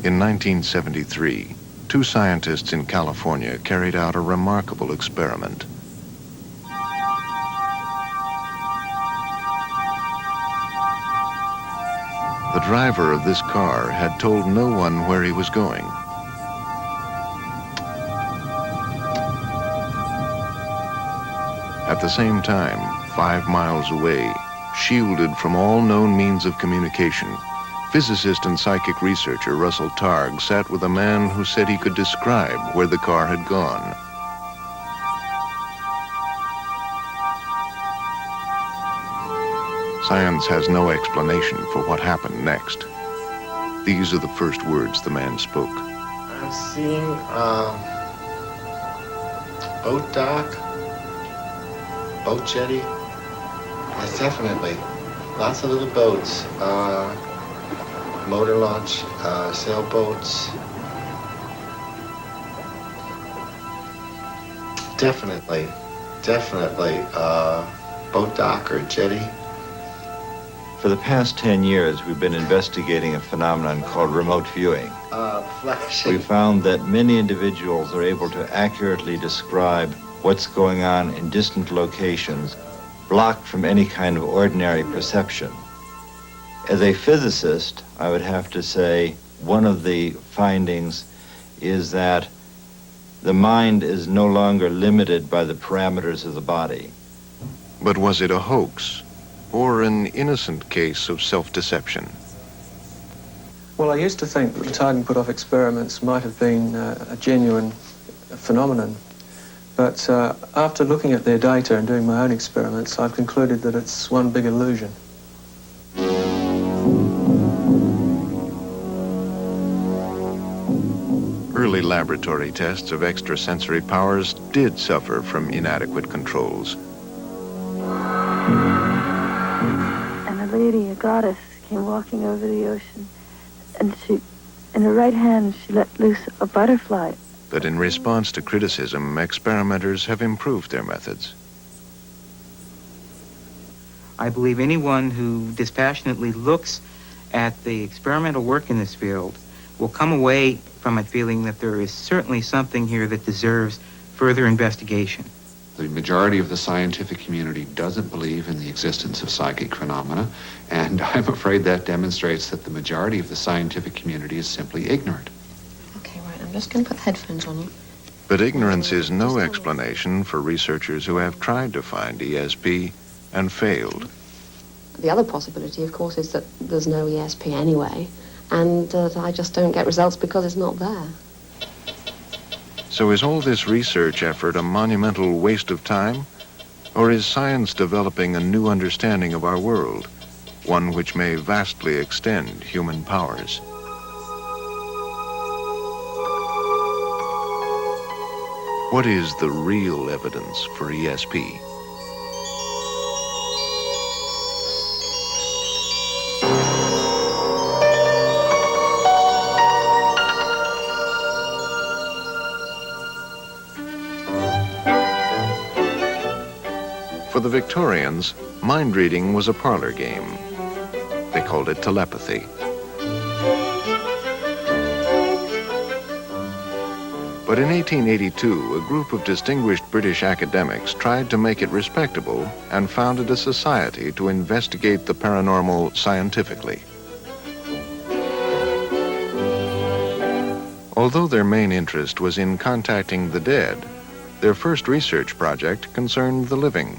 In 1973, two scientists in California carried out a remarkable experiment. The driver of this car had told no one where he was going. At the same time, 5 miles away, shielded from all known means of communication, physicist and psychic researcher Russell Targ sat with a man who said he could describe where the car had gone. Science has no explanation for what happened next. These are the first words the man spoke. I'm seeing boat dock, boat jetty. Yes, definitely. Lots of little boats. Motor launch, sailboats. Definitely. Boat dock or jetty. For the past 10 years, we've been investigating a phenomenon called remote viewing. Flashing. We found that many individuals are able to accurately describe what's going on in distant locations, blocked from any kind of ordinary perception. As a physicist, I would have to say one of the findings is that the mind is no longer limited by the parameters of the body. But was it a hoax, or an innocent case of self-deception? Well, I used to think that the Targ and Put-Off experiments might have been a genuine phenomenon. But after looking at their data and doing my own experiments, I've concluded that it's one big illusion. Early laboratory tests of extrasensory powers did suffer from inadequate controls. And a lady, a goddess, came walking over the ocean, and in her right hand, she let loose a butterfly. But in response to criticism, experimenters have improved their methods. I believe anyone who dispassionately looks at the experimental work in this field will come away from it feeling that there is certainly something here that deserves further investigation. The majority of the scientific community doesn't believe in the existence of psychic phenomena, and I'm afraid that demonstrates that the majority of the scientific community is simply ignorant. Okay, right, I'm just going to put the headphones on you. But ignorance is no explanation for researchers who have tried to find ESP and failed. The other possibility, of course, is that there's no ESP anyway, and that I just don't get results because it's not there. So is all this research effort a monumental waste of time? Or is science developing a new understanding of our world, one which may vastly extend human powers? What is the real evidence for ESP? For the Victorians, mind reading was a parlor game. They called it telepathy. But in 1882, a group of distinguished British academics tried to make it respectable and founded a society to investigate the paranormal scientifically. Although their main interest was in contacting the dead, their first research project concerned the living.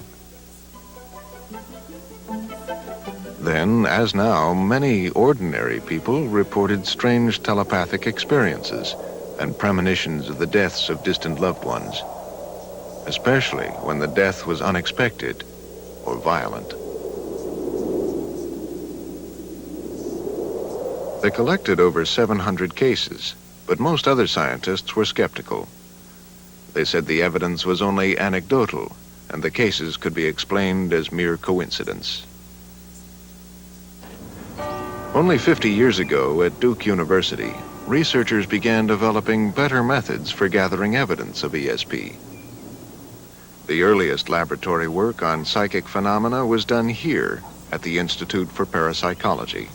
Then, as now, many ordinary people reported strange telepathic experiences and premonitions of the deaths of distant loved ones, especially when the death was unexpected or violent. They collected over 700 cases, but most other scientists were skeptical. They said the evidence was only anecdotal, and the cases could be explained as mere coincidence. Only 50 years ago at Duke University, researchers began developing better methods for gathering evidence of ESP. The earliest laboratory work on psychic phenomena was done here at the Institute for Parapsychology.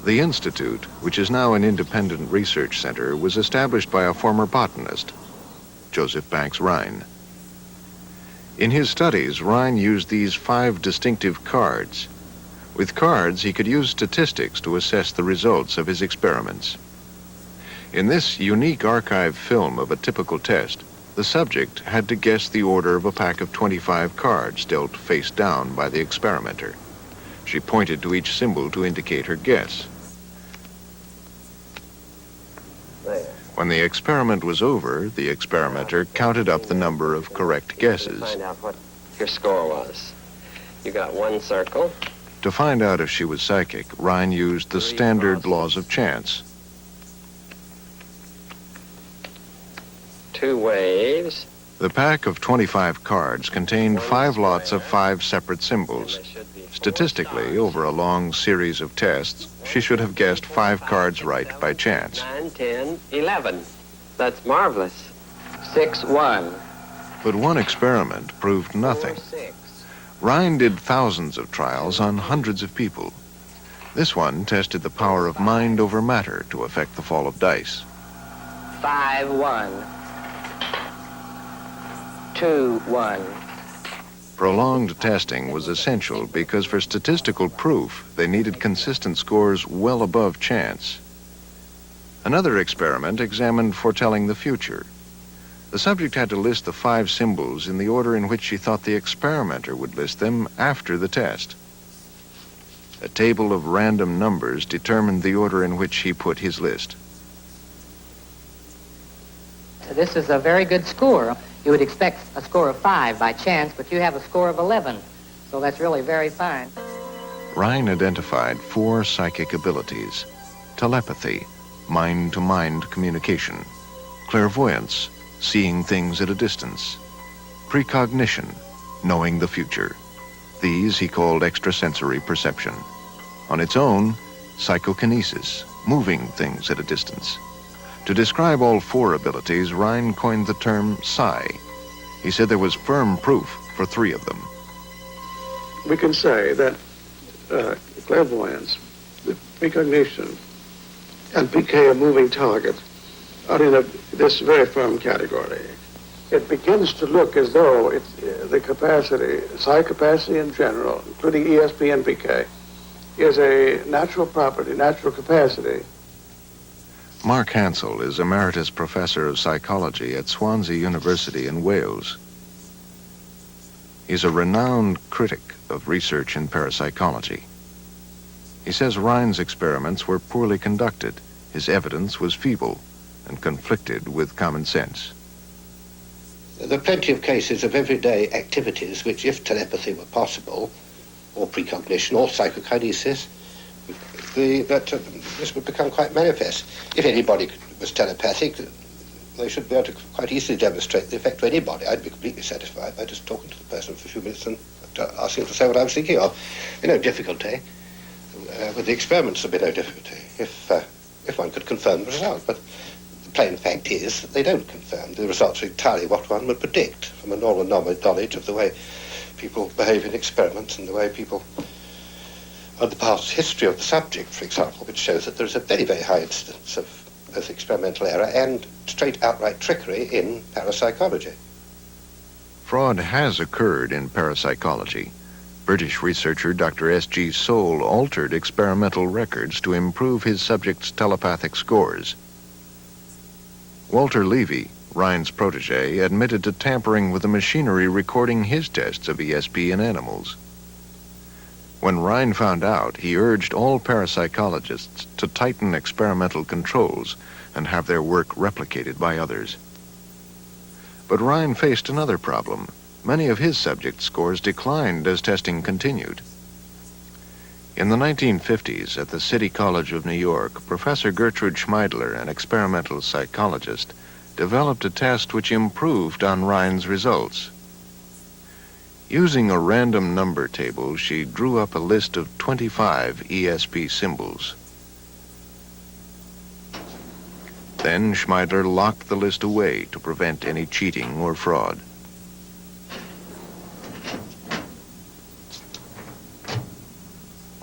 The Institute, which is now an independent research center, was established by a former botanist, Joseph Banks Rhine. In his studies, Rhine used these 5 distinctive cards. With cards, he could use statistics to assess the results of his experiments. In this unique archive film of a typical test, the subject had to guess the order of a pack of 25 cards dealt face down by the experimenter. She pointed to each symbol to indicate her guess. There. When the experiment was over, the experimenter counted up the number of correct guesses. Find out what your score was. You got 1 circle. To find out if she was psychic, Rhine used the standard laws of chance. 2 waves. The pack of 25 cards contained 5 lots of 5 separate symbols. Statistically, over a long series of tests, she should have guessed 5 cards right by chance. 9, 10, 11. That's marvelous. 6, 1. But one experiment proved nothing. 4, 6. Rhine did thousands of trials on hundreds of people. This one tested the power of mind over matter to affect the fall of dice. 5, 1. 2, 1. Prolonged testing was essential because for statistical proof, they needed consistent scores well above chance. Another experiment examined foretelling the future. The subject had to list the 5 symbols in the order in which she thought the experimenter would list them after the test. A table of random numbers determined the order in which he put his list. This is a very good score. You would expect a score of 5 by chance, but you have a score of 11. So that's really very fine. Rhine identified 4 psychic abilities: telepathy, mind-to-mind communication; clairvoyance, seeing things at a distance; precognition, knowing the future. These he called extrasensory perception. On its own, psychokinesis, moving things at a distance. To describe all 4 abilities, Rhine coined the term psi. He said there was firm proof for 3 of them. We can say that clairvoyance, precognition, and PK, a moving target, are in this very firm category. It begins to look as though it's the capacity, psi capacity in general, including ESP and PK, is a natural property, natural capacity. Mark Hansel is Emeritus Professor of Psychology at Swansea University in Wales. He's a renowned critic of research in parapsychology. He says Rhine's experiments were poorly conducted, his evidence was feeble, and conflicted with common sense. There are plenty of cases of everyday activities which, if telepathy were possible, or precognition, or psychokinesis, this would become quite manifest. If anybody was telepathic, they should be able to quite easily demonstrate the effect to anybody. I'd be completely satisfied by just talking to the person for a few minutes and asking them to say what I was thinking of. No difficulty. With the experiments, there'd be no difficulty if one could confirm the result. But the plain fact is that they don't confirm. The results are entirely what one would predict from a normal knowledge of the way people behave in experiments and the way people... on the past history of the subject, for example, which shows that there is a very, very high incidence of both experimental error and straight outright trickery in parapsychology. Fraud has occurred in parapsychology. British researcher Dr. S.G. Soule altered experimental records to improve his subjects' telepathic scores. Walter Levy, Rhine's protege, admitted to tampering with the machinery recording his tests of ESP in animals. When Rhine found out, he urged all parapsychologists to tighten experimental controls and have their work replicated by others. But Rhine faced another problem. Many of his subject scores declined as testing continued. In the 1950s, at the City College of New York, Professor Gertrude Schmeidler, an experimental psychologist, developed a test which improved on Rhine's results. Using a random number table, she drew up a list of 25 ESP symbols. Then Schmeidler locked the list away to prevent any cheating or fraud.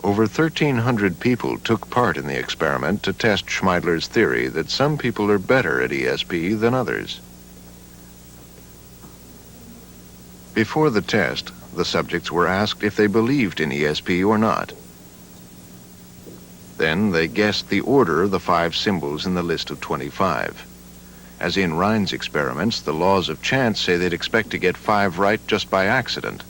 Over 1,300 people took part in the experiment to test Schmeidler's theory that some people are better at ESP than others. Before the test, the subjects were asked if they believed in ESP or not. Then they guessed the order of the 5 symbols in the list of 25. As in Rhine's experiments, the laws of chance say they'd expect to get 5 right just by accident.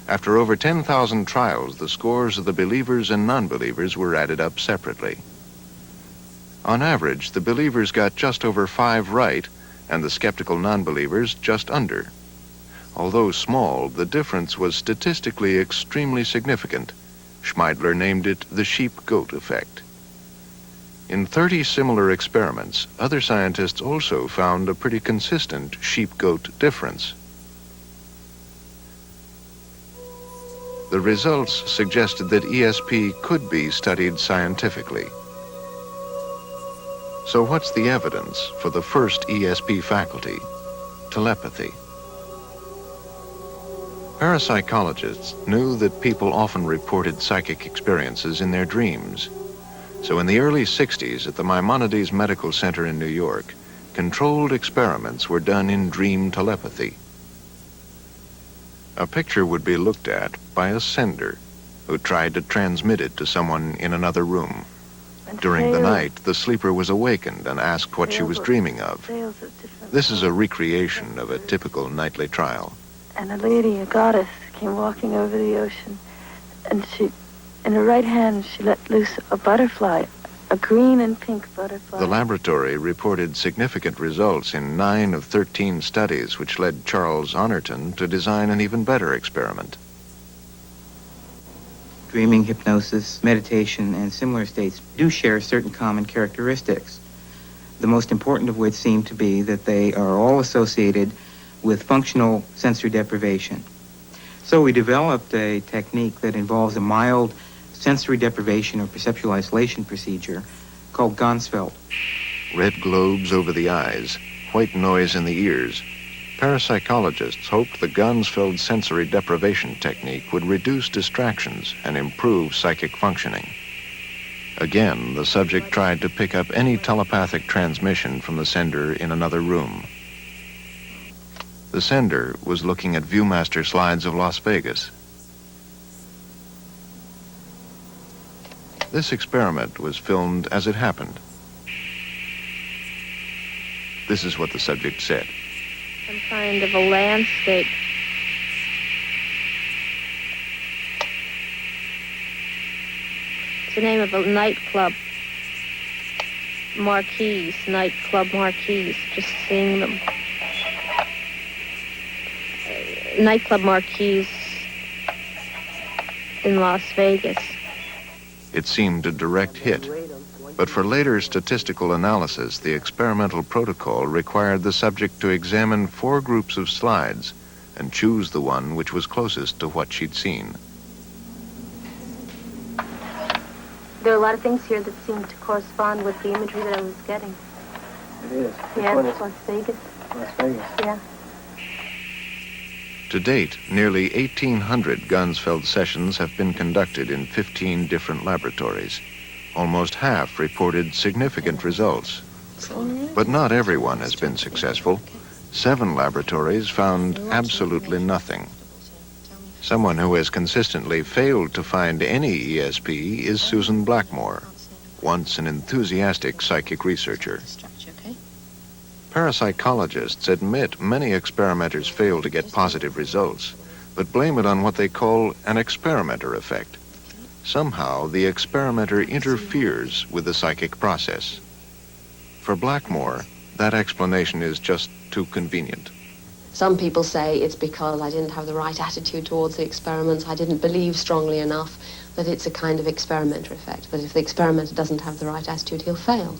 After over 10,000 trials, the scores of the believers and non-believers were added up separately. On average, the believers got just over 5 right, and the skeptical non-believers just under. Although small, the difference was statistically extremely significant. Schmeidler named it the sheep-goat effect. In 30 similar experiments, other scientists also found a pretty consistent sheep-goat difference. The results suggested that ESP could be studied scientifically. So what's the evidence for the first ESP faculty, telepathy? Parapsychologists knew that people often reported psychic experiences in their dreams. So in the early 60s at the Maimonides Medical Center in New York, controlled experiments were done in dream telepathy. A picture would be looked at by a sender who tried to transmit it to someone in another room. During the night, the sleeper was awakened and asked what she was dreaming of. This is a recreation of a typical nightly trial. And a lady, a goddess, came walking over the ocean, and in her right hand, she let loose a butterfly, a green and pink butterfly. The laboratory reported significant results in 9 of 13 studies, which led Charles Honorton to design an even better experiment. Dreaming, hypnosis, meditation, and similar states do share certain common characteristics, the most important of which seem to be that they are all associated with functional sensory deprivation. So we developed a technique that involves a mild sensory deprivation or perceptual isolation procedure called Ganzfeld. Red globes over the eyes, white noise in the ears. Parapsychologists hoped the Ganzfeld sensory deprivation technique would reduce distractions and improve psychic functioning. Again, the subject tried to pick up any telepathic transmission from the sender in another room. The sender was looking at Viewmaster slides of Las Vegas. This experiment was filmed as it happened. This is what the subject said. Some kind of a landscape. It's the name of a nightclub. Marquees, nightclub marquees, just seeing them. Nightclub marquees in Las Vegas. It seemed a direct hit, but for later statistical analysis, the experimental protocol required the subject to examine 4 groups of slides and choose the one which was closest to what she'd seen. There are a lot of things here that seem to correspond with the imagery that I was getting. It is. Yeah, Las Vegas. Las Vegas. Yeah. To date, nearly 1,800 Ganzfeld sessions have been conducted in 15 different laboratories. Almost half reported significant results. But not everyone has been successful. 7 laboratories found absolutely nothing. Someone who has consistently failed to find any ESP is Susan Blackmore, once an enthusiastic psychic researcher. Parapsychologists admit many experimenters fail to get positive results, but blame it on what they call an experimenter effect. Somehow, the experimenter interferes with the psychic process. For Blackmore, that explanation is just too convenient. Some people say it's because I didn't have the right attitude towards the experiments, I didn't believe strongly enough that it's a kind of experimenter effect, that if the experimenter doesn't have the right attitude, he'll fail.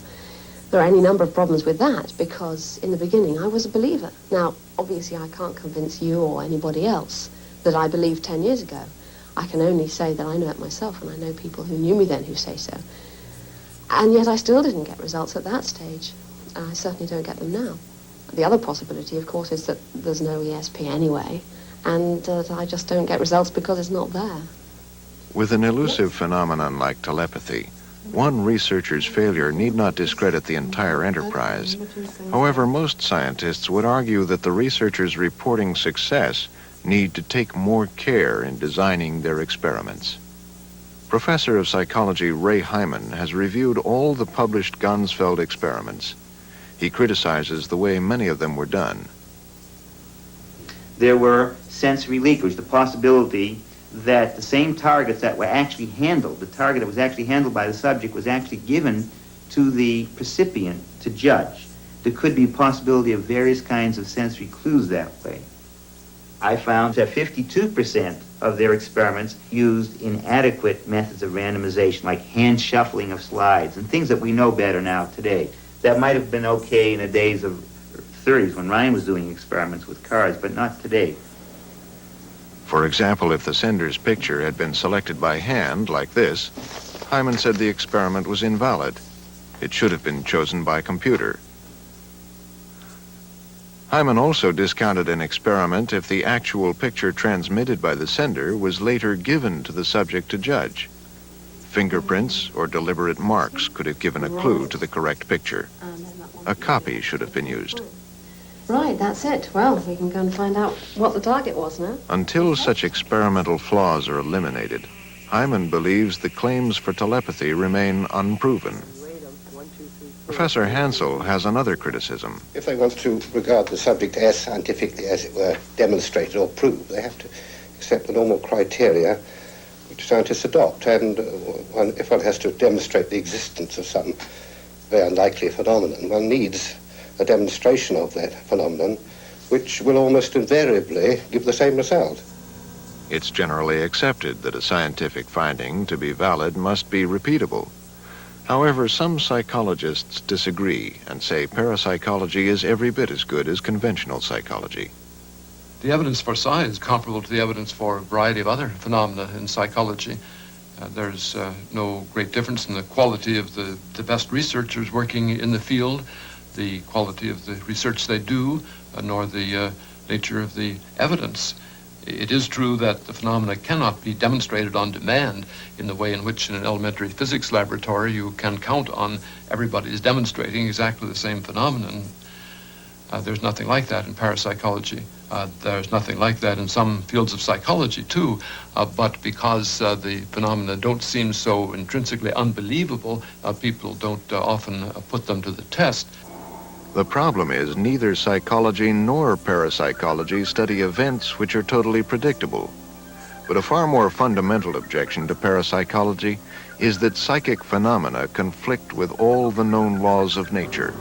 There are any number of problems with that, because in the beginning I was a believer. Now, obviously I can't convince you or anybody else that I believed 10 years ago. I can only say that I know it myself, and I know people who knew me then who say so. And yet I still didn't get results at that stage. I certainly don't get them now. The other possibility, of course, is that there's no ESP anyway, and that I just don't get results because it's not there. With an elusive phenomenon like telepathy, one researcher's failure need not discredit the entire enterprise. However, most scientists would argue that the researchers reporting success need to take more care in designing their experiments. Professor of Psychology Ray Hyman has reviewed all the published Ganzfeld experiments. He criticizes the way many of them were done. There were sensory leakage, the possibility that the same targets that were actually handled, the target that was actually handled by the subject was actually given to the recipient to judge. There could be a possibility of various kinds of sensory clues that way. I found that 52% of their experiments used inadequate methods of randomization, like hand shuffling of slides and things that we know better now today. That might have been okay in the days of 30s when Ryan was doing experiments with cards, but not today. For example, if the sender's picture had been selected by hand, like this, Hyman said the experiment was invalid. It should have been chosen by computer. Hyman also discounted an experiment if the actual picture transmitted by the sender was later given to the subject to judge. Fingerprints or deliberate marks could have given a clue to the correct picture. A copy should have been used. Right, that's it. Well, we can go and find out what the target was now. Until such experimental flaws are eliminated, Hyman believes the claims for telepathy remain unproven. Professor Hansel has another criticism. If they want to regard the subject as scientifically, as it were, demonstrated or proved, they have to accept the normal criteria which scientists adopt. And if one has to demonstrate the existence of some very unlikely phenomenon, one needs a demonstration of that phenomenon, which will almost invariably give the same result. It's generally accepted that a scientific finding, to be valid, must be repeatable. However, some psychologists disagree and say parapsychology is every bit as good as conventional psychology. The evidence for psi is comparable to the evidence for a variety of other phenomena in psychology. There's no great difference in the quality of the best researchers working in the field, the quality of the research they do, nor the nature of the evidence. It is true that the phenomena cannot be demonstrated on demand in the way in which in an elementary physics laboratory you can count on everybody is demonstrating exactly the same phenomenon. There's nothing like that in parapsychology. There's nothing like that in some fields of psychology too, but because the phenomena don't seem so intrinsically unbelievable, people don't often put them to the test. The problem is neither psychology nor parapsychology study events which are totally predictable. But a far more fundamental objection to parapsychology is that psychic phenomena conflict with all the known laws of nature.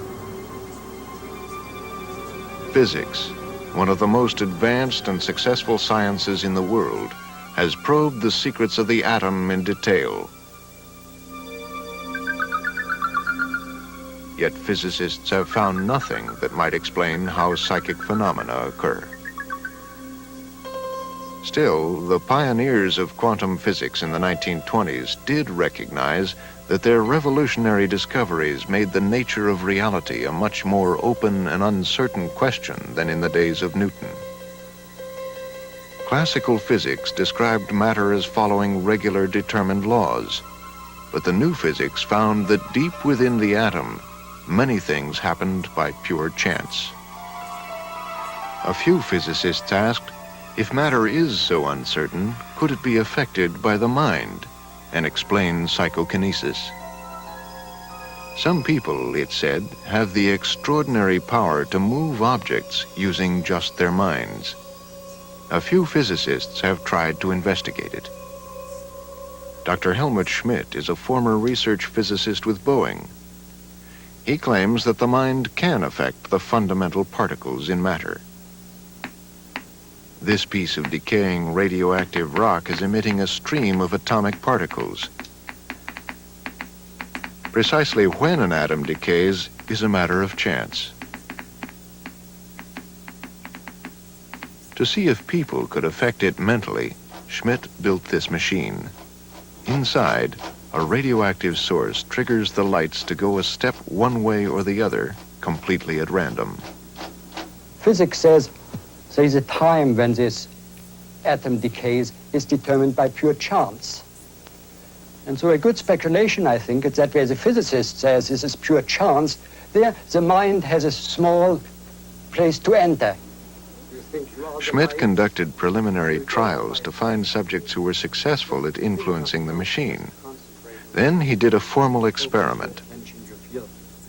Physics, one of the most advanced and successful sciences in the world, has probed the secrets of the atom in detail. Yet physicists have found nothing that might explain how psychic phenomena occur. Still, the pioneers of quantum physics in the 1920s did recognize that their revolutionary discoveries made the nature of reality a much more open and uncertain question than in the days of Newton. Classical physics described matter as following regular determined laws, but the new physics found that deep within the atom, many things happened by pure chance. A few physicists asked, if matter is so uncertain, could it be affected by the mind, and explain psychokinesis? Some people, it said, have the extraordinary power to move objects using just their minds. A few physicists have tried to investigate it. Dr. Helmut Schimdt is a former research physicist with Boeing. He claims that the mind can affect the fundamental particles in matter. This piece of decaying radioactive rock is emitting a stream of atomic particles. Precisely when an atom decays is a matter of chance. To see if people could affect it mentally, Schimdt built this machine. Inside, a radioactive source triggers the lights to go a step one way or the other, completely at random. Physics says there is a time when this atom decays is determined by pure chance. And so a good speculation, I think, is that where the physicist says this is pure chance, there the mind has a small place to enter. Schmidt conducted preliminary trials to find subjects who were successful at influencing the machine. Then he did a formal experiment.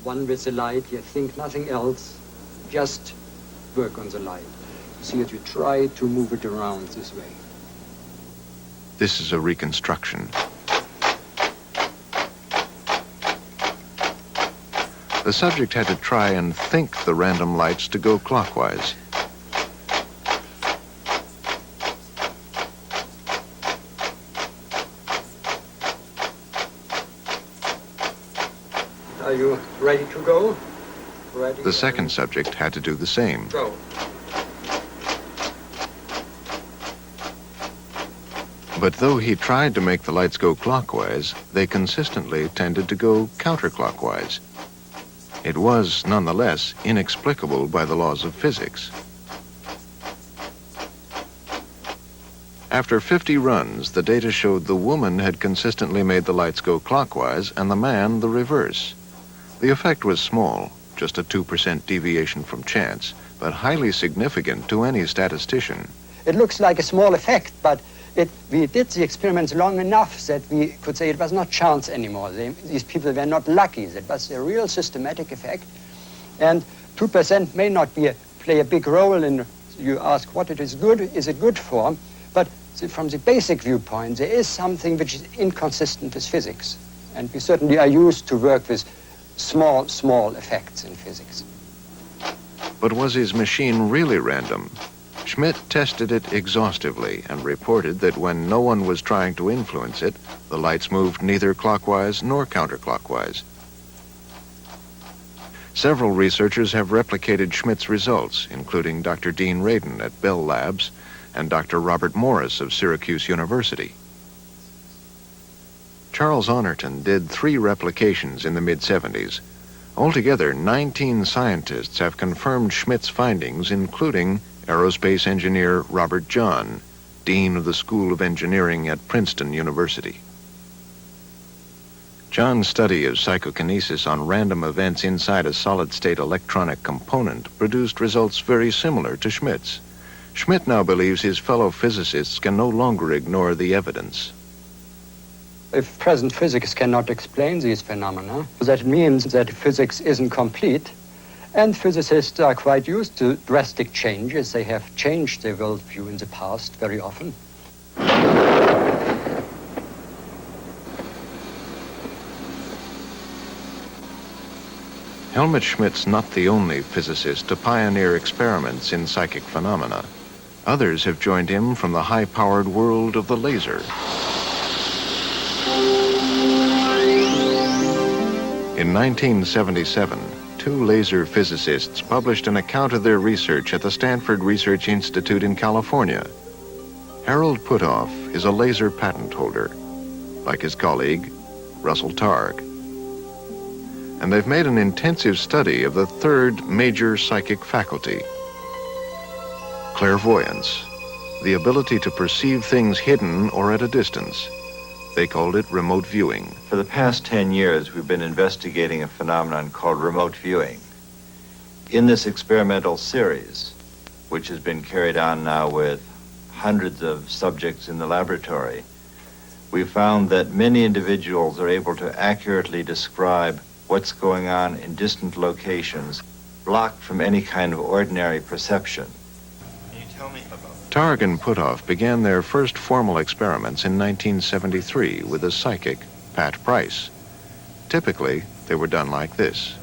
One with the light, you think nothing else, just work on the light. See that you try to move it around this way. This is a reconstruction. The subject had to try and think the random lights to go clockwise. Are you ready to go? Ready? The second subject had to do the same. Go. But though he tried to make the lights go clockwise, they consistently tended to go counterclockwise. It was, nonetheless, inexplicable by the laws of physics. After 50 runs, the data showed the woman had consistently made the lights go clockwise and the man the reverse. The effect was small, just a 2% deviation from chance, but highly significant to any statistician. It looks like a small effect, but we did the experiments long enough that we could say it was not chance anymore. These people were not lucky. It was a real systematic effect. And 2% may not play a big role in, you ask what it is good for, but from the basic viewpoint, there is something which is inconsistent with physics. And we certainly are used to work with small effects in physics. But was his machine really random? Schmidt tested it exhaustively and reported that when no one was trying to influence it, the lights moved neither clockwise nor counterclockwise. Several researchers have replicated Schmidt's results, including Dr. Dean Radin at Bell Labs and Dr. Robert Morris of Syracuse University. Charles Honorton did 3 replications in the mid-70s. Altogether, 19 scientists have confirmed Schmidt's findings, including aerospace engineer Robert John, Dean of the School of Engineering at Princeton University. John's study of psychokinesis on random events inside a solid-state electronic component produced results very similar to Schmidt's. Schmidt now believes his fellow physicists can no longer ignore the evidence. If present physics cannot explain these phenomena, that means that physics isn't complete. And physicists are quite used to drastic changes. They have changed their worldview in the past very often. Helmut Schmidt's not the only physicist to pioneer experiments in psychic phenomena. Others have joined him from the high-powered world of the laser. In 1977, 2 laser physicists published an account of their research at the Stanford Research Institute in California. Harold Puthoff is a laser patent holder, like his colleague, Russell Targ. And they've made an intensive study of the 3rd major psychic faculty, clairvoyance, the ability to perceive things hidden or at a distance. They called it remote viewing. For the past 10 years, we've been investigating a phenomenon called remote viewing. In this experimental series, which has been carried on now with hundreds of subjects in the laboratory, we found that many individuals are able to accurately describe what's going on in distant locations, blocked from any kind of ordinary perception. Can you tell me about Targ and Puthoff began their first formal experiments in 1973 with a psychic, Pat Price. Typically, they were done like this.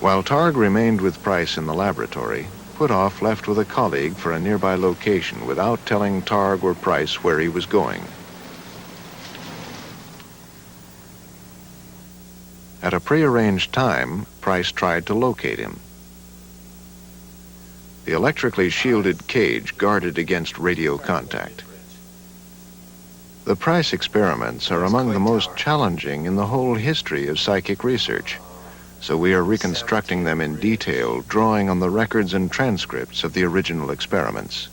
While Targ remained with Price in the laboratory, Puthoff left with a colleague for a nearby location without telling Targ or Price where he was going. At a prearranged time, Price tried to locate him. The electrically shielded cage guarded against radio contact. The Price experiments are among the most challenging in the whole history of psychic research, so we are reconstructing them in detail, drawing on the records and transcripts of the original experiments.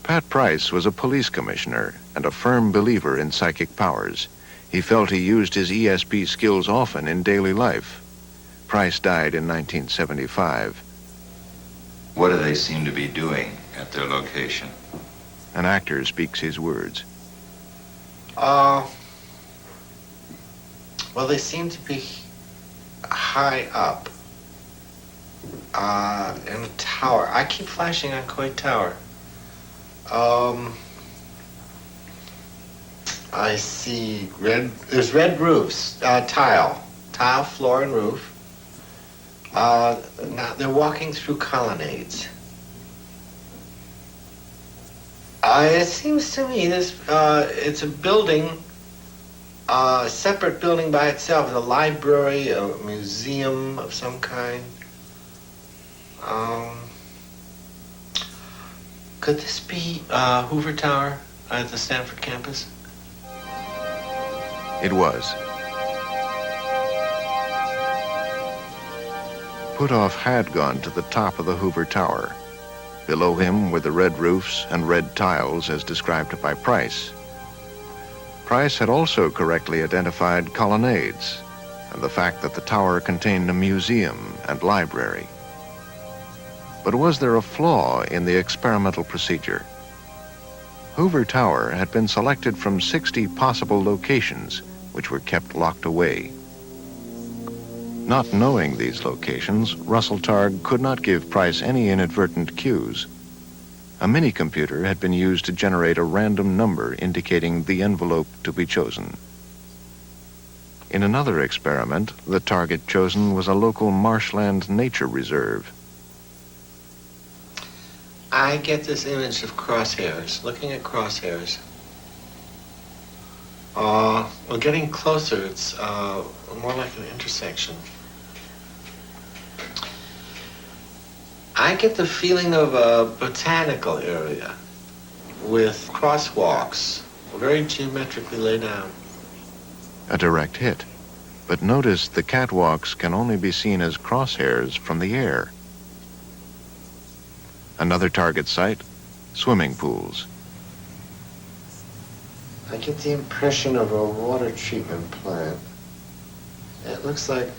Pat Price was a police commissioner and a firm believer in psychic powers. He felt he used his ESP skills often in daily life. Price died in 1975. What do they seem to be doing at their location? An actor speaks his words. Well, they seem to be high up in a tower. I keep flashing on Coit Tower. I see there's red roofs, tile floor and roof. Now they're walking through colonnades. It seems to me it's a building, a separate building by itself, a library, a museum of some kind. Could this be Hoover Tower at the Stanford campus? It was. Puthoff had gone to the top of the Hoover Tower. Below him were the red roofs and red tiles as described by Price. Price had also correctly identified colonnades and the fact that the tower contained a museum and library. But was there a flaw in the experimental procedure? Hoover Tower had been selected from 60 possible locations, which were kept locked away. Not knowing these locations, Russell Targ could not give Price any inadvertent cues. A mini-computer had been used to generate a random number indicating the envelope to be chosen. In another experiment, the target chosen was a local marshland nature reserve. I get this image of crosshairs, looking at crosshairs. Well, getting closer, it's more like an intersection. I get the feeling of a botanical area with crosswalks, very geometrically laid out. A direct hit. But notice the catwalks can only be seen as crosshairs from the air. Another target site, swimming pools. I get the impression of a water treatment plant. It looks like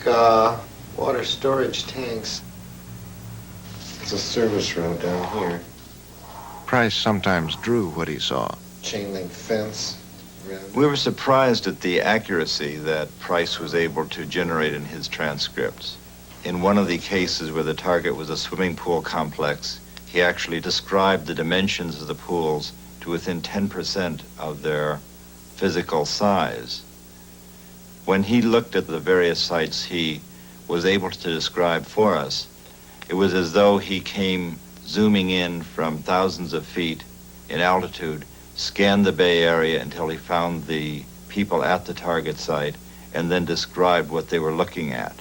water storage tanks. It's a service road down here. Price sometimes drew what he saw. Chain link fence. We were surprised at the accuracy that Price was able to generate in his transcripts. In one of the cases where the target was a swimming pool complex, he actually described the dimensions of the pools to within 10% of their physical size. When he looked at the various sites he was able to describe for us, it was as though he came zooming in from thousands of feet in altitude, scanned the Bay Area until he found the people at the target site, and then described what they were looking at.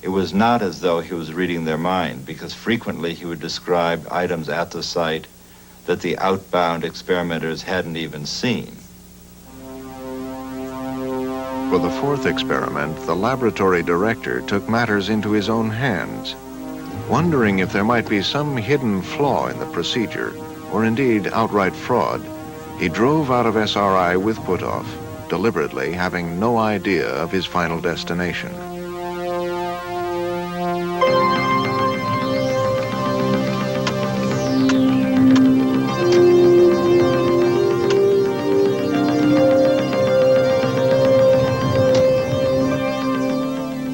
It was not as though he was reading their mind, because frequently he would describe items at the site that the outbound experimenters hadn't even seen. For the fourth experiment, the laboratory director took matters into his own hands. Wondering if there might be some hidden flaw in the procedure, or indeed outright fraud, he drove out of SRI with Puthoff, deliberately having no idea of his final destination.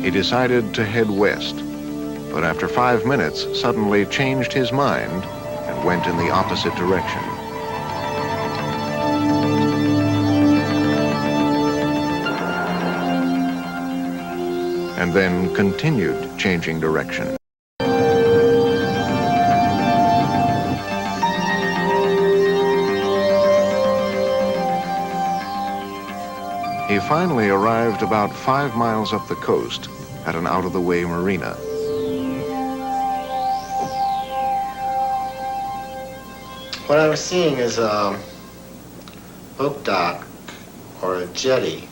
He decided to head west, but after 5 minutes suddenly changed his mind and went in the opposite direction. And then continued changing direction. He finally arrived about 5 miles up the coast at an out-of-the-way marina. What I was seeing is a boat dock or a jetty.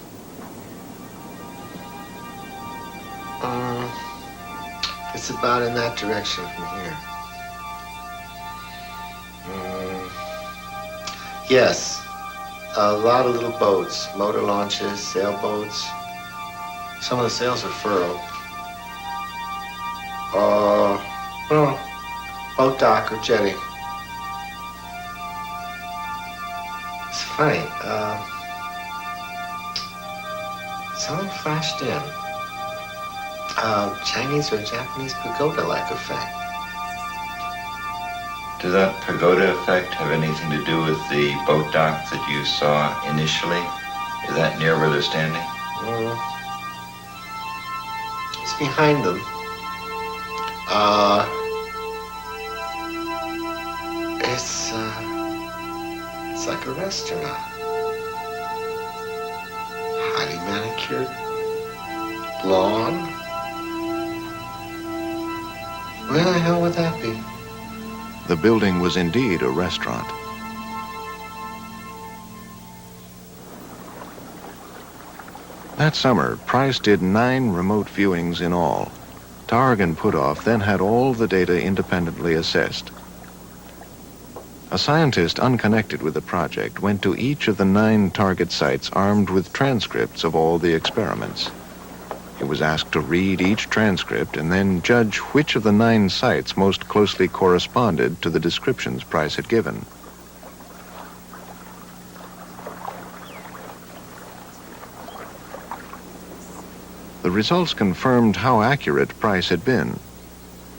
It's about in that direction from here. Yes. A lot of little boats, motor launches, sailboats. Some of the sails are furled. Boat dock or jetty. It's funny. Someone flashed in. Chinese or Japanese pagoda-like effect. Does that pagoda effect have anything to do with the boat dock that you saw initially? Is that near where they're standing? It's behind them. It's like a restaurant. Highly manicured. Lawn. Where the hell would that be? The building was indeed a restaurant. That summer, Price did 9 remote viewings in all. Targ and Puthoff then had all the data independently assessed. A scientist unconnected with the project went to each of the 9 target sites armed with transcripts of all the experiments. He was asked to read each transcript and then judge which of the 9 sites most closely corresponded to the descriptions Price had given. The results confirmed how accurate Price had been.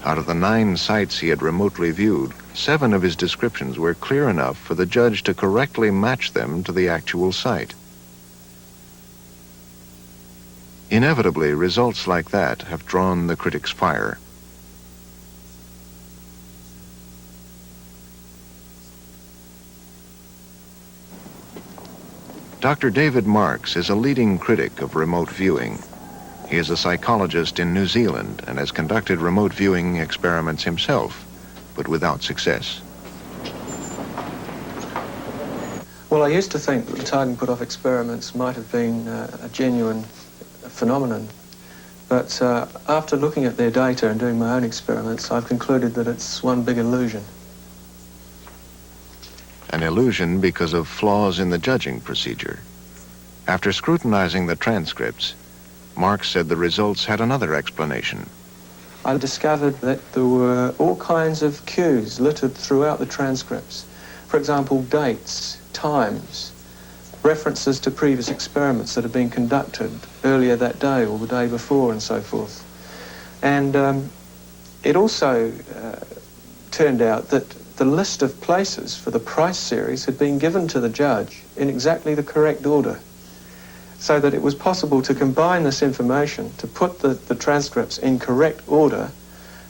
Out of the 9 sites he had remotely viewed, 7 of his descriptions were clear enough for the judge to correctly match them to the actual site. Inevitably, results like that have drawn the critics' fire. Dr. David Marks is a leading critic of remote viewing. He is a psychologist in New Zealand and has conducted remote viewing experiments himself, but without success. Well, I used to think that the Targ and Puthoff experiments might have been a genuine phenomenon, but after looking at their data and doing my own experiments, I've concluded that it's one big illusion. An illusion because of flaws in the judging procedure. After scrutinizing the transcripts, Marx said the results had another explanation. I discovered that there were all kinds of cues littered throughout the transcripts. For example, dates, times, references to previous experiments that had been conducted earlier that day or the day before and so forth. And it also turned out that the list of places for the Price series had been given to the judge in exactly the correct order, so that it was possible to combine this information, to put the transcripts in correct order,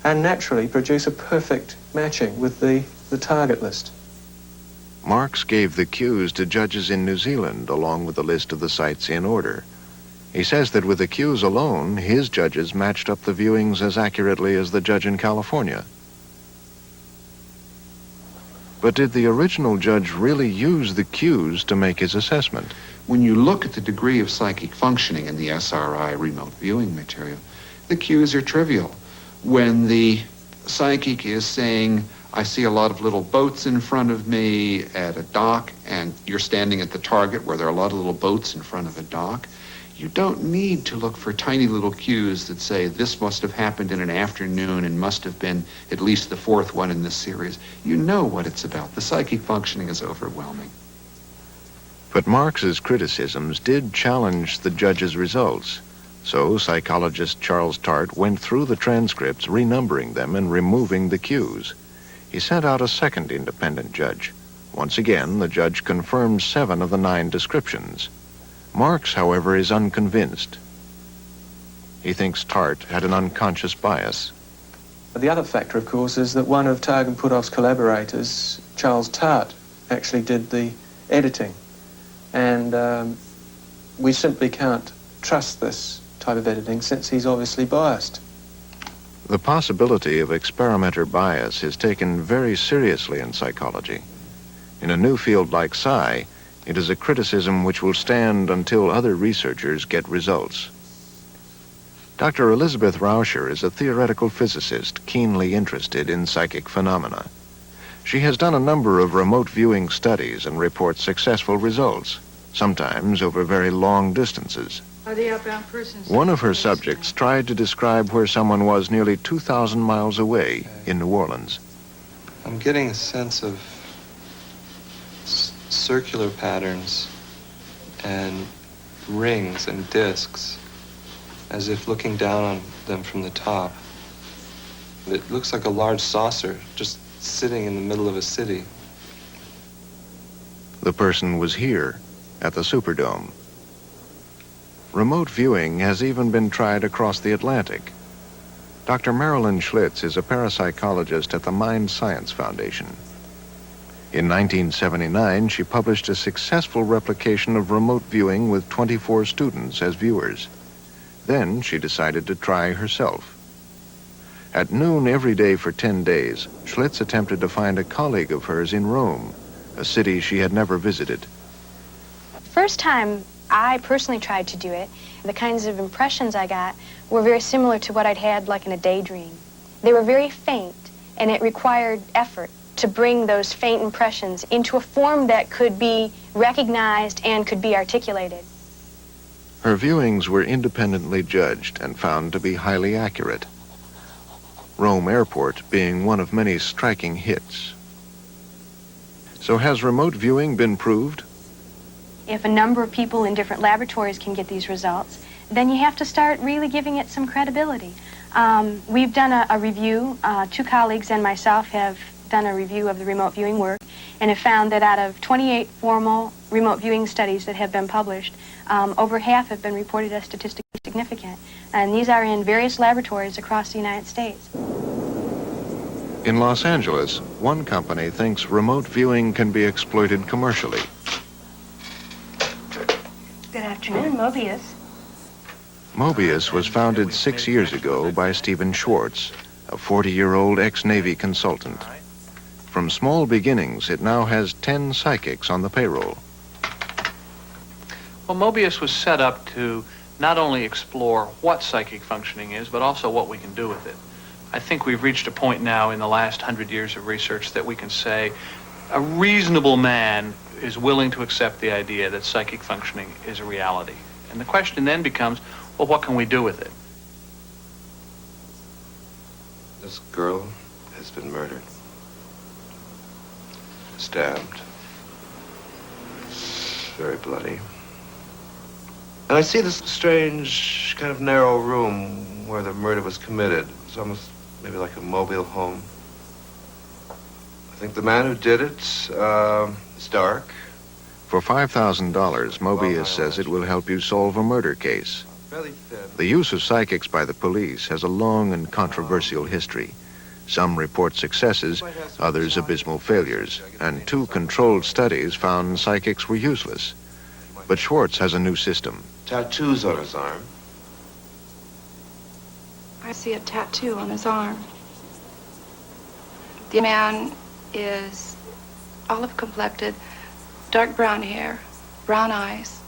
and naturally produce a perfect matching with the target list. Marx gave the cues to judges in New Zealand along with the list of the sites in order. He says that with the cues alone, his judges matched up the viewings as accurately as the judge in California. But did the original judge really use the cues to make his assessment? When you look at the degree of psychic functioning in the SRI remote viewing material, the cues are trivial. When the psychic is saying, I see a lot of little boats in front of me at a dock, and you're standing at the target where there are a lot of little boats in front of a dock, you don't need to look for tiny little cues that say this must have happened in an afternoon and must have been at least the 4th one in this series. You know what it's about. The psychic functioning is overwhelming. But Marx's criticisms did challenge the judge's results. So psychologist Charles Tart went through the transcripts, renumbering them and removing the cues. He sent out a second independent judge. Once again, the judge confirmed 7 of the 9 descriptions. Marx, however, is unconvinced. He thinks Tart had an unconscious bias. The other factor, of course, is that one of Targ and Puthoff's collaborators, Charles Tart, actually did the editing. And we simply can't trust this type of editing since he's obviously biased. The possibility of experimenter bias is taken very seriously in psychology. In a new field like psi, it is a criticism which will stand until other researchers get results. Dr. Elizabeth Rauscher is a theoretical physicist keenly interested in psychic phenomena. She has done a number of remote viewing studies and reports successful results, sometimes over very long distances. Are the outbound persons? One of her subjects tried to describe where someone was nearly 2,000 miles away in New Orleans. I'm getting a sense of circular patterns and rings and discs, as if looking down on them from the top. It looks like a large saucer just sitting in the middle of a city. The person was here at the Superdome. Remote viewing has even been tried across the Atlantic. Dr. Marilyn Schlitz is a parapsychologist at the Mind Science Foundation. In 1979, she published a successful replication of remote viewing with 24 students as viewers. Then she decided to try herself. At noon every day for 10 days, Schlitz attempted to find a colleague of hers in Rome, a city she had never visited. First time I personally tried to do it, the kinds of impressions I got were very similar to what I'd had like in a daydream. They were very faint, and it required effort to bring those faint impressions into a form that could be recognized and could be articulated. Her viewings were independently judged and found to be highly accurate. Rome Airport being one of many striking hits. So has remote viewing been proved? If a number of people in different laboratories can get these results, then you have to start really giving it some credibility. We've done a review. Two colleagues and myself have done a review of the remote viewing work and have found that out of 28 formal remote viewing studies that have been published, over half have been reported as statistically significant. And these are in various laboratories across the United States. In Los Angeles, one company thinks remote viewing can be exploited commercially. Good afternoon, Mobius. Mobius was founded 6 years ago by Stephen Schwartz, a 40-year-old ex-Navy consultant. From small beginnings, it now has 10 psychics on the payroll. Well, Mobius was set up to not only explore what psychic functioning is, but also what we can do with it. I think we've reached a point now in the last 100 years of research that we can say a reasonable man is willing to accept the idea that psychic functioning is a reality. And the question then becomes, well, what can we do with it? This girl has been murdered. Stabbed. Very bloody. And I see this strange, kind of narrow room where the murder was committed. It's almost maybe like a mobile home. I think the man who did it is dark. For $5,000, Mobius says it will help you solve a murder case. The use of psychics by the police has a long and controversial history. Some report successes, others abysmal failures, and 2 controlled studies found psychics were useless. But Schwartz has a new system. Tattoos on his arm. I see a tattoo on his arm. The man is olive-complected, dark brown hair, brown eyes.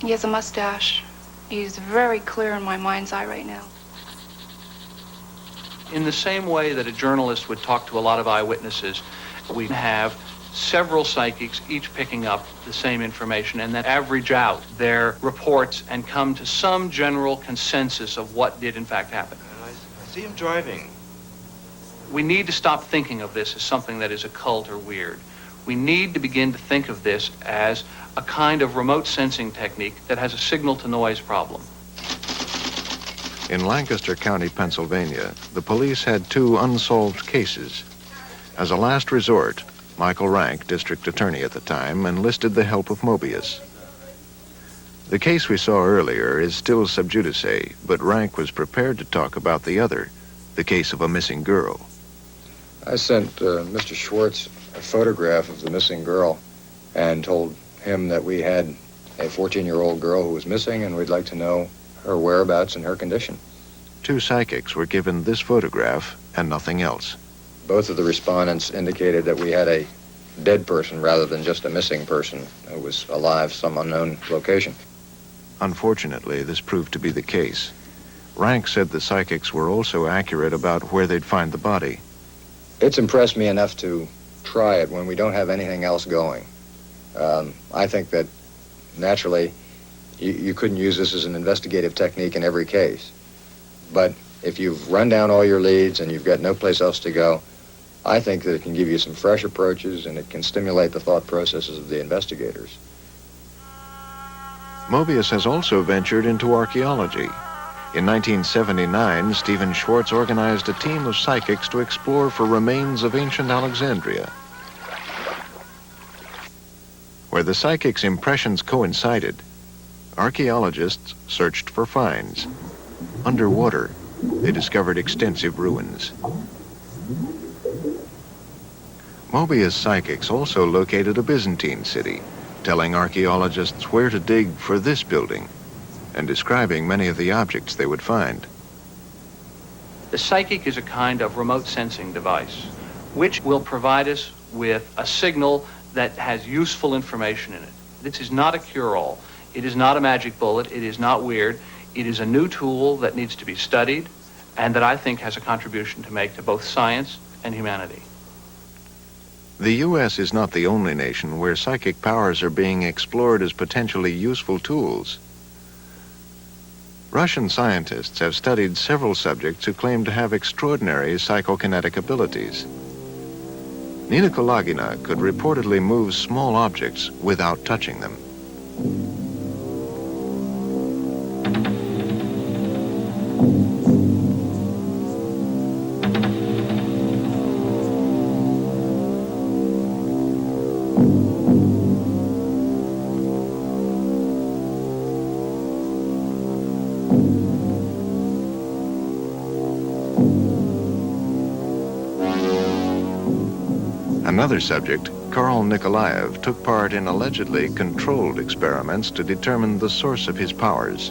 He has a mustache. He's very clear in my mind's eye right now. In the same way that a journalist would talk to a lot of eyewitnesses, we have several psychics each picking up the same information and then average out their reports and come to some general consensus of what did in fact happen. I see him driving. We need to stop thinking of this as something that is occult or weird. We need to begin to think of this as a kind of remote sensing technique that has a signal-to-noise problem. In Lancaster County, Pennsylvania, the police had 2 unsolved cases. As a last resort, Michael Rank, district attorney at the time, enlisted the help of Mobius. The case we saw earlier is still sub judice, but Rank was prepared to talk about the other, the case of a missing girl. I sent Mr. Schwartz a photograph of the missing girl and told him that we had a 14-year-old girl who was missing and we'd like to know her whereabouts and her condition. 2 psychics were given this photograph and nothing else. Both of the respondents indicated that we had a dead person rather than just a missing person who was alive some unknown location. Unfortunately, this proved to be the case. Rank said the psychics were also accurate about where they'd find the body. it's impressed me enough to try it when we don't have anything else going. I think that naturally you couldn't use this as an investigative technique in every case. But if you've run down all your leads and you've got no place else to go, I think that it can give you some fresh approaches and it can stimulate the thought processes of the investigators. Mobius has also ventured into archaeology. In 1979, Stephen Schwartz organized a team of psychics to explore for remains of ancient Alexandria. Where the psychics' impressions coincided, archaeologists searched for finds. Underwater, they discovered extensive ruins. Mobius psychics also located a Byzantine city, telling archaeologists where to dig for this building and describing many of the objects they would find. The psychic is a kind of remote sensing device which will provide us with a signal that has useful information in it. This is not a cure-all. It is not a magic bullet. It is not weird. It is a new tool that needs to be studied and that I think has a contribution to make to both science and humanity. The U.S. is not the only nation where psychic powers are being explored as potentially useful tools. Russian scientists have studied several subjects who claim to have extraordinary psychokinetic abilities. Nina Kulagina could reportedly move small objects without touching them. Another subject, Karl Nikolaev, took part in allegedly controlled experiments to determine the source of his powers.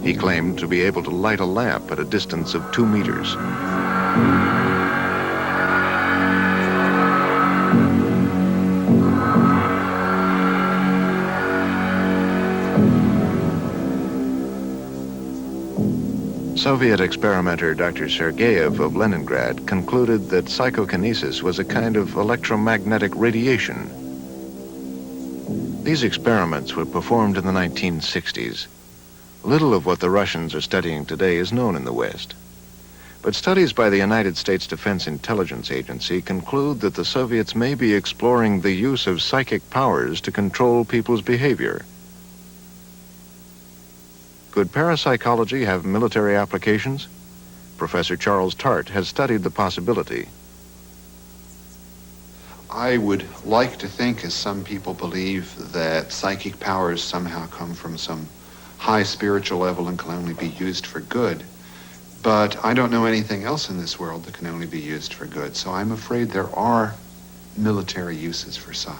He claimed to be able to light a lamp at a distance of 2 meters. Soviet experimenter Dr. Sergeyev of Leningrad concluded that psychokinesis was a kind of electromagnetic radiation. These experiments were performed in the 1960s. Little of what the Russians are studying today is known in the West. But studies by the United States Defense Intelligence Agency conclude that the Soviets may be exploring the use of psychic powers to control people's behavior. Could parapsychology have military applications? Professor Charles Tart has studied the possibility. I would like to think, as some people believe, that psychic powers somehow come from some high spiritual level and can only be used for good. But I don't know anything else in this world that can only be used for good, so I'm afraid there are military uses for psi.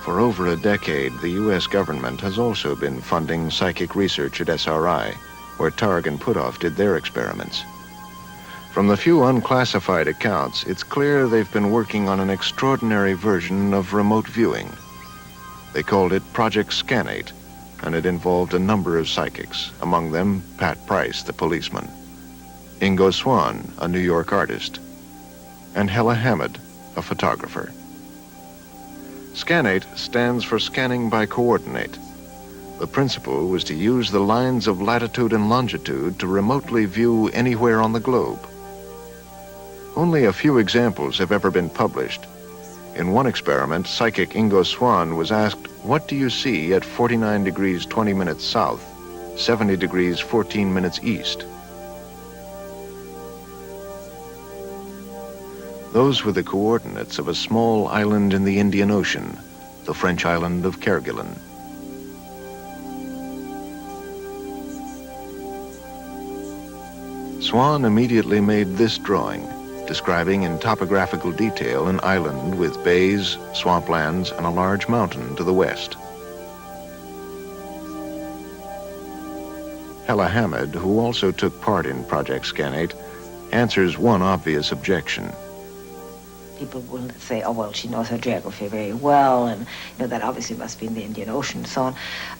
For over a decade, the U.S. government has also been funding psychic research at SRI, where Targ and Puthoff did their experiments. From the few unclassified accounts, it's clear they've been working on an extraordinary version of remote viewing. They called it Project Scanate, and it involved a number of psychics, among them Pat Price, the policeman, Ingo Swann, a New York artist, and Hella Hammond, a photographer. Scanate stands for scanning by coordinate. The principle was to use the lines of latitude and longitude to remotely view anywhere on the globe. Only a few examples have ever been published. In one experiment, psychic Ingo Swann was asked, "What do you see at 49 degrees 20 minutes south, 70 degrees 14 minutes east?" Those were the coordinates of a small island in the Indian Ocean, the French island of Kerguelen. Swann immediately made this drawing, describing in topographical detail an island with bays, swamplands, and a large mountain to the west. Hella Hammond, who also took part in Project Scanate, answers one obvious objection. People will say, oh, well, she knows her geography very well, and that obviously must be in the Indian Ocean and so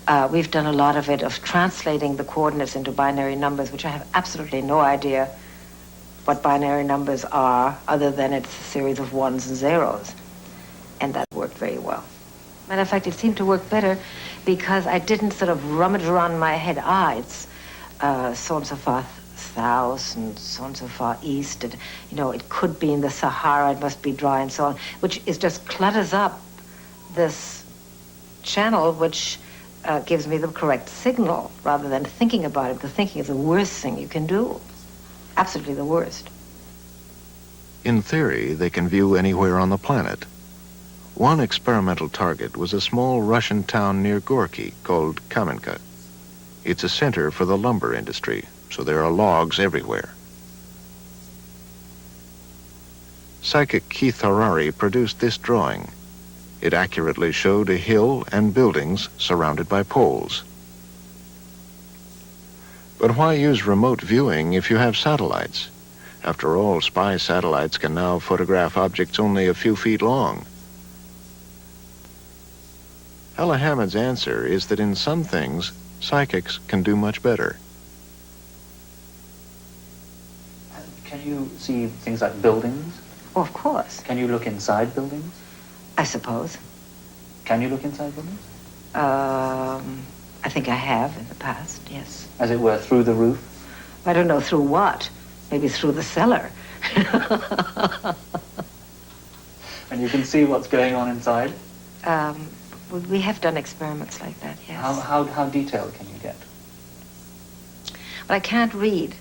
on. We've done a lot of it, of translating the coordinates into binary numbers, which I have absolutely no idea what binary numbers are, other than it's a series of ones and zeros. And that worked very well. Matter of fact, it seemed to work better because I didn't sort of rummage around in my head, it's so and so far south and so and so far east, and it could be in the Sahara, it must be dry and so on, which is just clutters up this channel, which gives me the correct signal rather than thinking about it, because thinking is the worst thing you can do. Absolutely the worst. In theory, they can view anywhere on the planet. One experimental target was a small Russian town near Gorky called Kamenka. It's a center for the lumber industry, so there are logs everywhere. Psychic Keith Harari produced this drawing. It accurately showed a hill and buildings surrounded by poles. But why use remote viewing if you have satellites? After all, spy satellites can now photograph objects only a few feet long. Ella Hammond's answer is that in some things, psychics can do much better. Can you see things like buildings? Oh, of course. Can you look inside buildings? I suppose. Can you look inside buildings? I think I have in the past, yes. As it were, through the roof? I don't know through what. Maybe through the cellar. And you can see what's going on inside? We have done experiments like that, yes. How detailed can you get? But I can't read.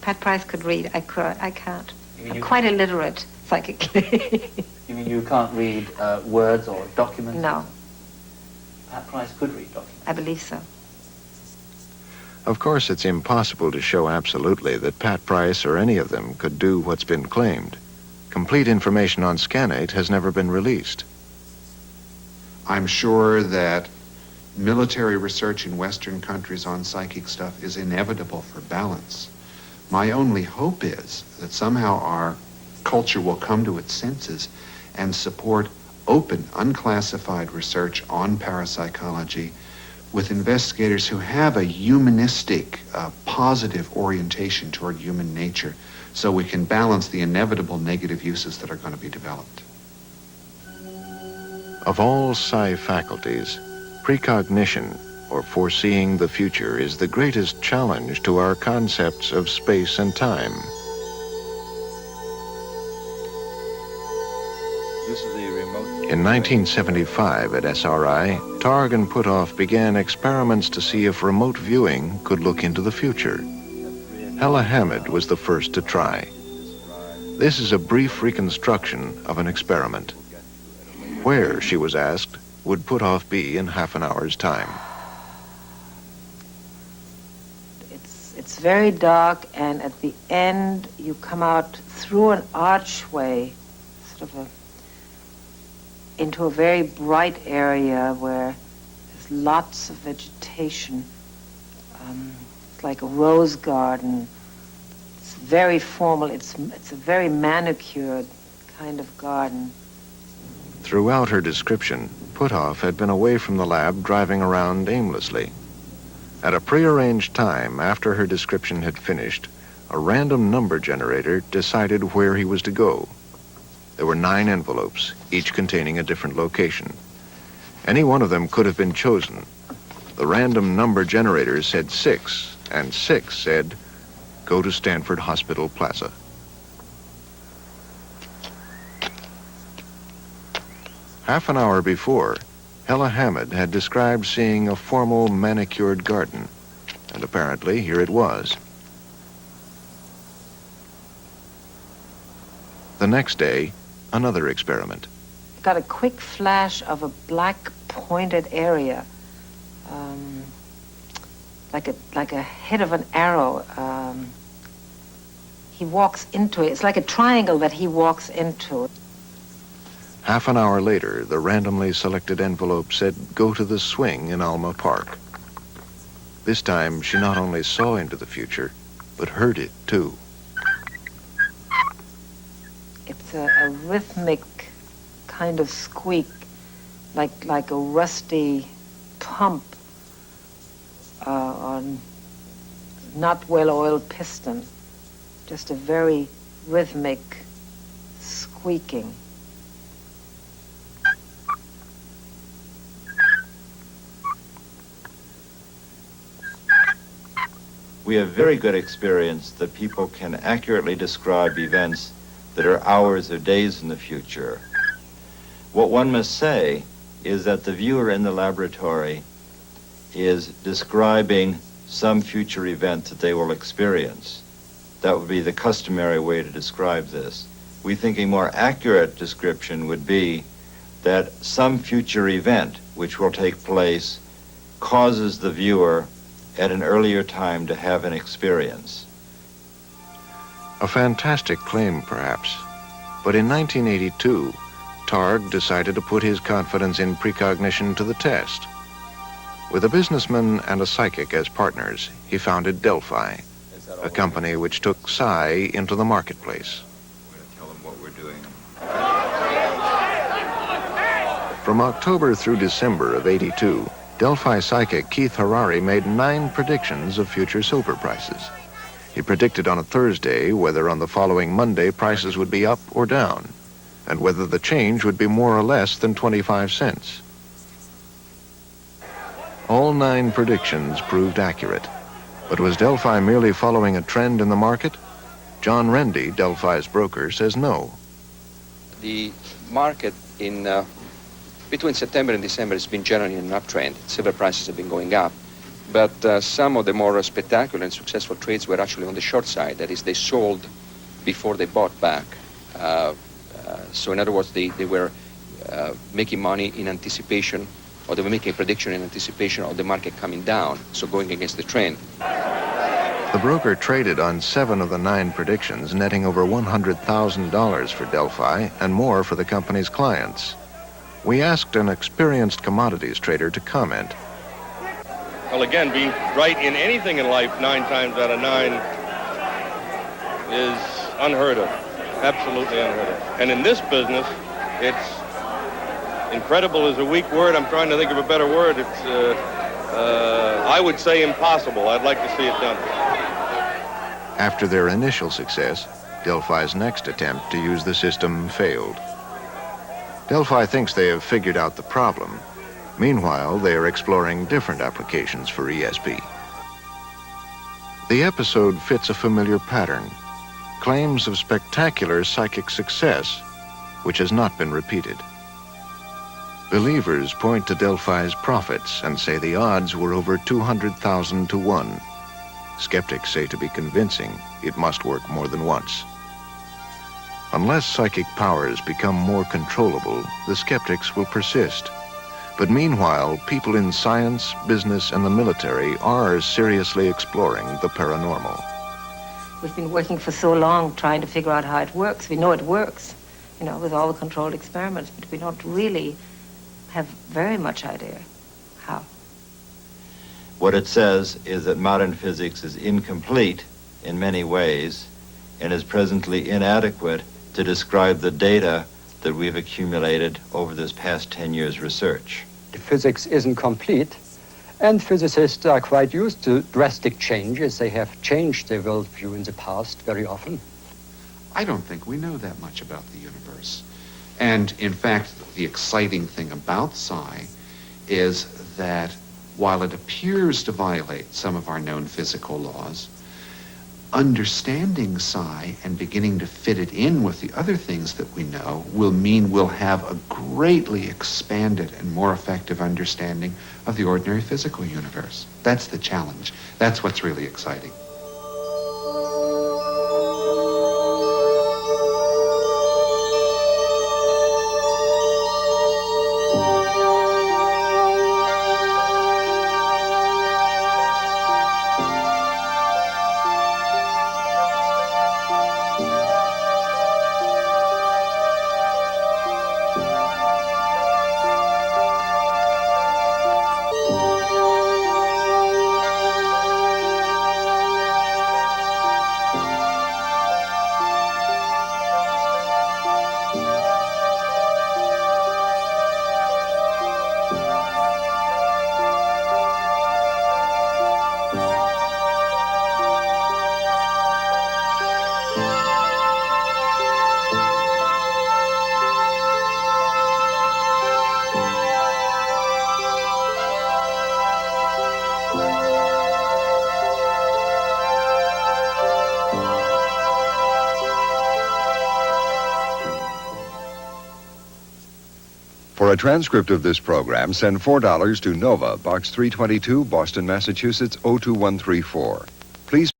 Pat Price could read. I can't. I'm quite illiterate psychically. You mean you can't read words or documents? No. Pat Price could read documents? I believe so. Of course, it's impossible to show absolutely that Pat Price or any of them could do what's been claimed. Complete information on Scanate has never been released. I'm sure that military research in Western countries on psychic stuff is inevitable for balance. My only hope is that somehow our culture will come to its senses and support open, unclassified research on parapsychology with investigators who have a humanistic, positive orientation toward human nature, so we can balance the inevitable negative uses that are going to be developed. Of all psi faculties, precognition, or foreseeing the future, is the greatest challenge to our concepts of space and time. In 1975 at SRI, Targ and Puthoff began experiments to see if remote viewing could look into the future. Ella Hammond was the first to try. This is a brief reconstruction of an experiment. Where, she was asked, would Puthoff be in half an hour's time? It's very dark, and at the end you come out through an archway, sort of into a very bright area where there's lots of vegetation. It's like a rose garden. It's very formal. It's a very manicured kind of garden. Throughout her description, Puthoff had been away from the lab driving around aimlessly. At a prearranged time after her description had finished, a random number generator decided where he was to go. There were 9 envelopes, each containing a different location. Any one of them could have been chosen. The random number generator said 6, and 6 said, go to Stanford Hospital Plaza. Half an hour before, Ella Hammond had described seeing a formal manicured garden, and apparently here it was. The next day, another experiment. Got a quick flash of a black pointed area, like a head of an arrow. He walks into it. It's like a triangle that he walks into. Half an hour later, the randomly selected envelope said, go to the swing in Alma Park. This time, she not only saw into the future, but heard it, too. It's a rhythmic kind of squeak, like a rusty pump on not well-oiled piston. just a very rhythmic squeaking. We have very good experience that people can accurately describe events that are hours or days in the future. What one must say is that the viewer in the laboratory is describing some future event that they will experience. That would be the customary way to describe this. We think a more accurate description would be that some future event which will take place causes the viewer at an earlier time to have an experience. A fantastic claim, perhaps, but in 1982, Targ decided to put his confidence in precognition to the test. With a businessman and a psychic as partners, he founded Delphi, a company which took psi into the marketplace. Tell them what we're doing. From October through December of '82, Delphi psychic Keith Harari made 9 predictions of future silver prices. He predicted on a Thursday whether on the following Monday prices would be up or down, and whether the change would be more or less than 25 cents. All 9 predictions proved accurate, but was Delphi merely following a trend in the market? John Rendy, Delphi's broker, says no. The market in between September and December has been generally in an uptrend. Silver prices have been going up, but some of the more spectacular and successful trades were actually on the short side. That is, they sold before they bought back. So in other words, they were making money in anticipation, or they were making a prediction in anticipation of the market coming down, so going against the trend. The broker traded on 7 of the 9 predictions, netting over $100,000 for Delphi and more for the company's clients. We asked an experienced commodities trader to comment. Well, again, being right in anything in life 9 times out of 9 is unheard of, absolutely unheard of. And in this business, it's incredible is a weak word. I'm trying to think of a better word. It's, I would say impossible. I'd like to see it done. After their initial success, Delphi's next attempt to use the system failed. Delphi thinks they have figured out the problem. Meanwhile, they are exploring different applications for ESP. The episode fits a familiar pattern. Claims of spectacular psychic success, which has not been repeated. Believers point to Delphi's profits and say the odds were over 200,000 to 1. Skeptics say to be convincing, it must work more than once. Unless psychic powers become more controllable, the skeptics will persist. But meanwhile, people in science, business, and the military are seriously exploring the paranormal. We've been working for so long trying to figure out how it works. We know it works, you know, with all the controlled experiments, but we don't really have very much idea how. What it says is that modern physics is incomplete in many ways and is presently inadequate to describe the data that we've accumulated over this past 10 years research. The physics isn't complete, and physicists are quite used to drastic changes. They have changed their worldview in the past very often. I don't think we know that much about the universe. And in fact, the exciting thing about psi is that while it appears to violate some of our known physical laws, understanding psi and beginning to fit it in with the other things that we know will mean we'll have a greatly expanded and more effective understanding of the ordinary physical universe. That's the challenge. That's what's really exciting. For a transcript of this program, send $4 to Nova, Box 322, Boston, Massachusetts, 02134. Please